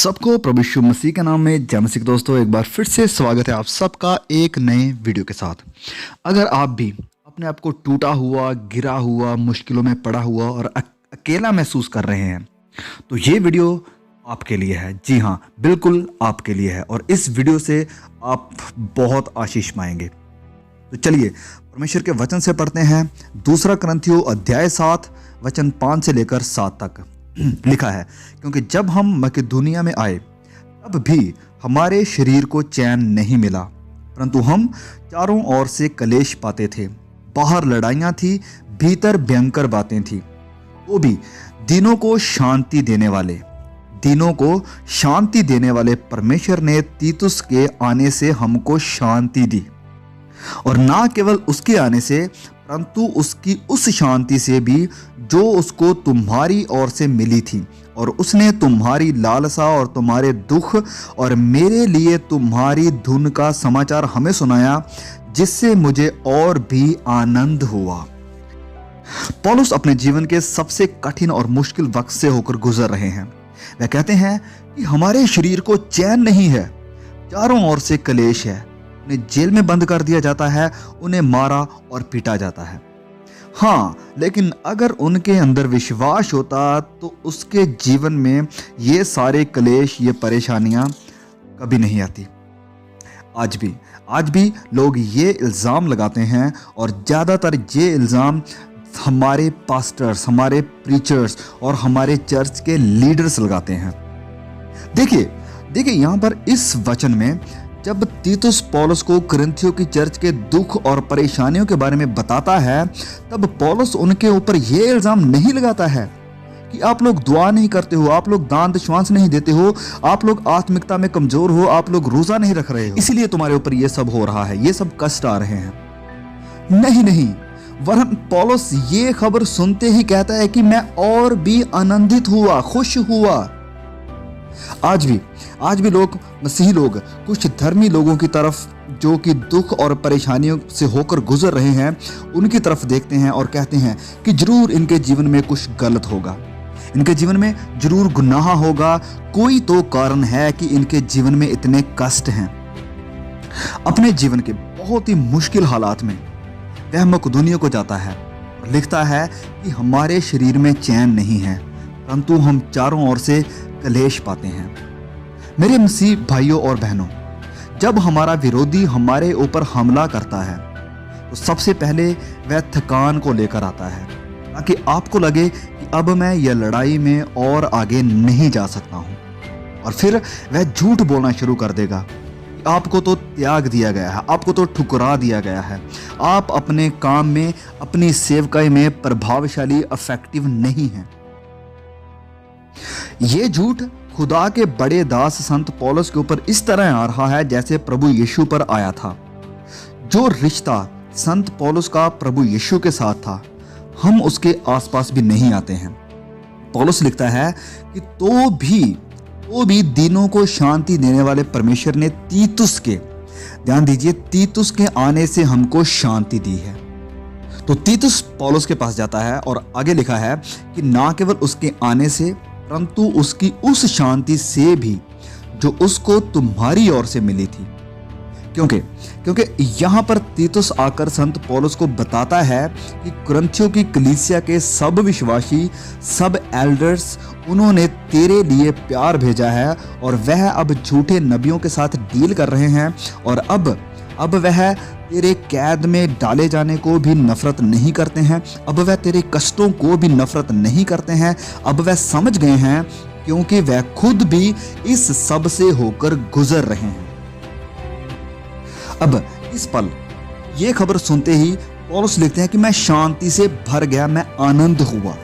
सबको प्रभु यीशु मसीह के नाम में जय मसीह। दोस्तों, एक बार फिर से स्वागत है आप सबका एक नए वीडियो के साथ। अगर आप भी अपने आप को टूटा हुआ, गिरा हुआ, मुश्किलों में पड़ा हुआ और अकेला महसूस कर रहे हैं तो ये वीडियो आपके लिए है। जी हाँ, बिल्कुल आपके लिए है और इस वीडियो से आप बहुत आशीष पाएंगे। तो चलिए परमेश्वर के वचन से पढ़ते हैं। दूसरा कुरिन्थियों अध्याय 7 वचन 5 से लेकर 7 तक लिखा है, क्योंकि जब हम मकिदुनिया में आए तब भी हमारे शरीर को चैन नहीं मिला, परंतु हम चारों ओर से कलेश पाते थे। बाहर लड़ाइयाँ थी, भीतर भयंकर बातें थी। तो भी दिनों को शांति देने वाले परमेश्वर ने तीतुस के आने से हमको शांति दी, और ना केवल उसके आने से परंतु उसकी उस शांति से भी जो उसको तुम्हारी ओर से मिली थी। और उसने तुम्हारी लालसा और तुम्हारे दुख और मेरे लिए तुम्हारी धुन का समाचार हमें सुनाया, जिससे मुझे और भी आनंद हुआ। पौलुस अपने जीवन के सबसे कठिन और मुश्किल वक्त से होकर गुजर रहे हैं। वह कहते हैं कि हमारे शरीर को चैन नहीं है, चारों ओर से कलेश है। उन्हें जेल में बंद कर दिया जाता है, उन्हें मारा और पीटा जाता है। हाँ, लेकिन अगर उनके अंदर विश्वास होता तो उसके जीवन में ये सारे कलेश, ये परेशानियां कभी नहीं आती। आज भी लोग ये इल्ज़ाम लगाते हैं और ज़्यादातर ये इल्ज़ाम हमारे पास्टर्स, हमारे प्रीचर्स और हमारे चर्च के लीडर्स लगाते हैं। देखिए यहाँ पर इस वचन में जब तीतुस पौलुस को कुरिन्थियों की चर्च के दुख और परेशानियों के बारे में बताता है, तब पौलुस उनके ऊपर यह इल्जाम नहीं लगाता है कि आप लोग दुआ नहीं करते हो, आप लोग दान दशवांश नहीं देते हो, आप लोग आत्मिकता में कमजोर हो, आप लोग रोजा नहीं रख रहे हो, इसलिए तुम्हारे ऊपर यह सब हो रहा है, ये सब कष्ट आ रहे हैं। नहीं, वरन पौलुस ये खबर सुनते ही कहता है कि मैं और भी आनंदित हुआ, खुश हुआ। आज भी लोग, मसीही लोग, कुछ धर्मी लोगों की तरफ जो कि दुख और परेशानियों से होकर गुजर रहे हैं, उनकी तरफ देखते हैं और कहते हैं कि जरूर इनके जीवन में कुछ गलत होगा, इनके जीवन में जरूर गुनाह होगा, कोई तो कारण है कि इनके जीवन में इतने कष्ट हैं। अपने जीवन के बहुत ही मुश्किल हालात में वह मकिदुनिया को जाता है और लिखता है कि हमारे शरीर में चैन नहीं है, परंतु हम चारों ओर से कलेश पाते हैं। मेरे मसीह भाइयों और बहनों, जब हमारा विरोधी हमारे ऊपर हमला करता है तो सबसे पहले वह थकान को लेकर आता है, ताकि आपको लगे कि अब मैं यह लड़ाई में और आगे नहीं जा सकता हूं। और फिर वह झूठ बोलना शुरू कर देगा, आपको तो त्याग दिया गया है, आपको तो ठुकरा दिया गया है, आप अपने काम में, अपनी सेवकाई में प्रभावशाली, इफेक्टिव नहीं हैं। ये झूठ खुदा के बड़े दास संत पौलुस के ऊपर इस तरह आ रहा है जैसे प्रभु यीशु पर आया था। जो रिश्ता संत पौलुस का प्रभु यीशु के साथ था, हम उसके आसपास भी नहीं आते हैं। पौलुस लिखता है कि तो भी दिनों को शांति देने वाले परमेश्वर ने तीतुस के आने से हमको शांति दी है। तो तीतुस पौलुस के पास जाता है और आगे लिखा है कि ना केवल उसके आने से परंतु उसकी उस शांति से भी जो उसको तुम्हारी ओर से मिली थी। क्योंकि यहाँ पर तीतुस आकर संत पौलुस को बताता है कि कुरिन्थियों की कलीसिया के सब विश्वासी, सब एल्डर्स, उन्होंने तेरे लिए प्यार भेजा है और वह अब झूठे नबियों के साथ डील कर रहे हैं, और अब वह तेरे कैद में डाले जाने को भी नफरत नहीं करते हैं, अब वह तेरे कष्टों को भी नफरत नहीं करते हैं। अब वह समझ गए हैं, क्योंकि वह खुद भी इस सब से होकर गुजर रहे हैं। अब इस पल ये खबर सुनते ही पौलुस लिखते हैं कि मैं शांति से भर गया, मैं आनंद हुआ।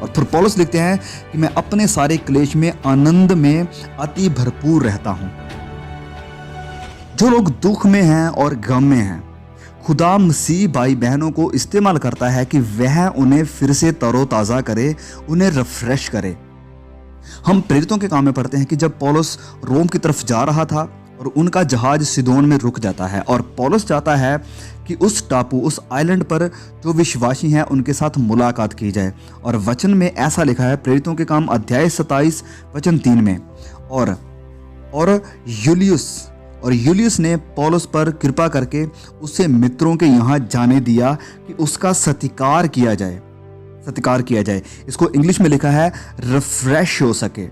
और फिर पौलुस लिखते हैं कि मैं अपने सारे क्लेश में आनंद में अति भरपूर रहता हूं। जो लोग दुख में हैं और गम में हैं, खुदा मसीह भाई बहनों को इस्तेमाल करता है कि वह उन्हें फिर से तरोताज़ा करे, उन्हें रिफ्रेश करे। हम प्रेरितों के काम में पढ़ते हैं कि जब पौलुस रोम की तरफ जा रहा था और उनका जहाज सिदोन में रुक जाता है, और पौलुस चाहता है कि उस टापू, उस आइलैंड पर जो विश्वासी हैं उनके साथ मुलाकात की जाए। और वचन में ऐसा लिखा है, प्रेरितों के काम अध्याय 27 वचन 3 में, और यूलियस ने पौलुस पर कृपा करके उसे मित्रों के यहाँ जाने दिया कि उसका सत्कार किया जाए। इसको इंग्लिश में लिखा है रिफ्रेश हो सके,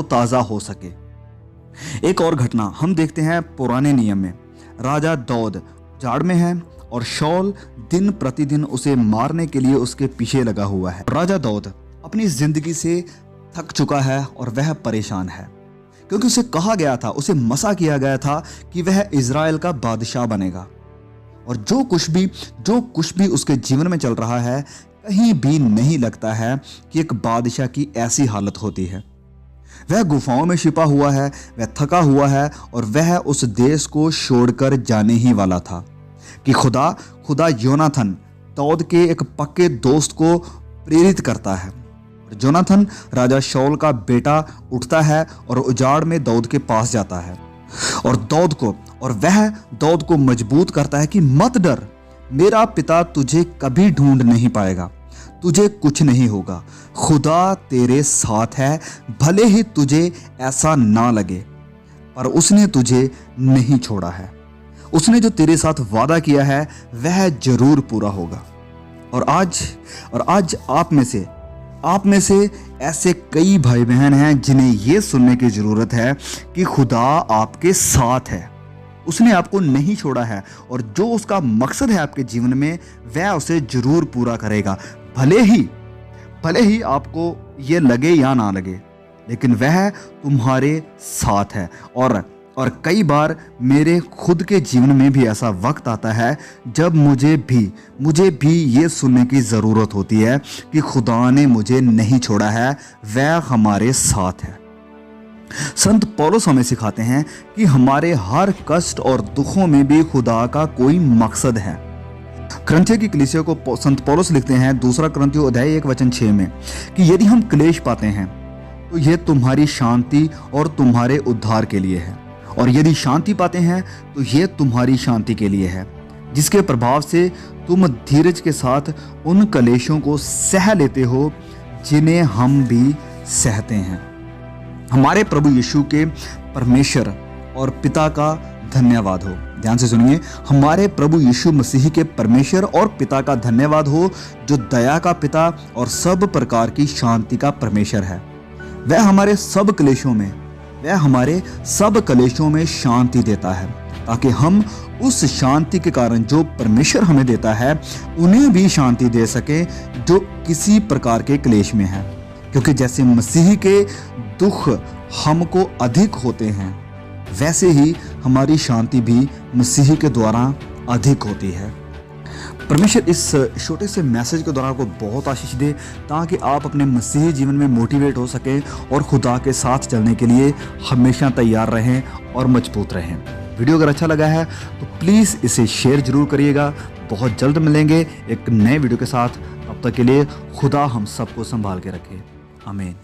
ताज़ा हो सके। एक और घटना हम देखते हैं पुराने नियम में। राजा दाऊद जाड़ में है और शाऊल दिन प्रतिदिन उसे मारने के लिए उसके पीछे लगा हुआ है। राजा दाऊद अपनी जिंदगी से थक चुका है और वह परेशान है, क्योंकि उसे कहा गया था, उसे मसा किया गया था कि वह इज़राइल का बादशाह बनेगा। और जो कुछ भी उसके जीवन में चल रहा है, कहीं भी नहीं लगता है कि एक बादशाह की ऐसी हालत होती है। वह गुफाओं में छिपा हुआ है, वह थका हुआ है और वह उस देश को छोड़कर जाने ही वाला था कि खुदा योनाथन दाऊद के एक पक्के दोस्त को प्रेरित करता है। जोनाथन राजा शाऊल का बेटा उठता है और उजाड़ में दाऊद के पास जाता है और वह दाऊद को मजबूत करता है कि मत डर, मेरा पिता तुझे कभी ढूंढ नहीं पाएगा, तुझे कुछ नहीं होगा, खुदा तेरे साथ है, भले ही तुझे ऐसा ना लगे, पर उसने तुझे नहीं छोड़ा है। उसने जो तेरे साथ वादा किया है वह जरूर पूरा होगा। और आज आप में से ऐसे कई भाई बहन हैं जिन्हें ये सुनने की ज़रूरत है कि खुदा आपके साथ है, उसने आपको नहीं छोड़ा है और जो उसका मकसद है आपके जीवन में वह उसे जरूर पूरा करेगा। भले ही आपको ये लगे या ना लगे, लेकिन वह तुम्हारे साथ है। और कई बार मेरे खुद के जीवन में भी ऐसा वक्त आता है जब मुझे भी ये सुनने की ज़रूरत होती है कि खुदा ने मुझे नहीं छोड़ा है, वह हमारे साथ है। संत पौलुस हमें सिखाते हैं कि हमारे हर कष्ट और दुखों में भी खुदा का कोई मकसद है। करंथियों की कलीसिया को संत पौलुस लिखते हैं 2 करंथियों अध्याय 1:6 में कि यदि हम क्लेश पाते हैं तो यह तुम्हारी शांति और तुम्हारे उद्धार के लिए है, और यदि शांति पाते हैं तो यह तुम्हारी शांति के लिए है, जिसके प्रभाव से तुम धीरज के साथ उन क्लेशों को सह लेते हो जिन्हें हम भी सहते हैं। हमारे प्रभु यीशु के परमेश्वर और पिता का धन्यवाद हो। ध्यान से सुनिए, हमारे प्रभु यीशु मसीह के परमेश्वर और पिता का धन्यवाद हो, जो दया का पिता और सब प्रकार की शांति का परमेश्वर है। वह हमारे सब क्लेशों में शांति देता है, ताकि हम उस शांति के कारण जो परमेश्वर हमें देता है उन्हें भी शांति दे सके जो किसी प्रकार के क्लेश में है। क्योंकि जैसे मसीह के दुख हमको अधिक होते हैं, वैसे ही हमारी शांति भी मसीह के द्वारा अधिक होती है। परमेश्वर इस छोटे से मैसेज के द्वारा आपको बहुत आशीष दे, ताकि आप अपने मसीही जीवन में मोटिवेट हो सके और खुदा के साथ चलने के लिए हमेशा तैयार रहें और मजबूत रहें। वीडियो अगर अच्छा लगा है तो प्लीज़ इसे शेयर जरूर करिएगा। बहुत जल्द मिलेंगे एक नए वीडियो के साथ। तब तक के लिए खुदा हम सबको संभाल के रखे। आमीन।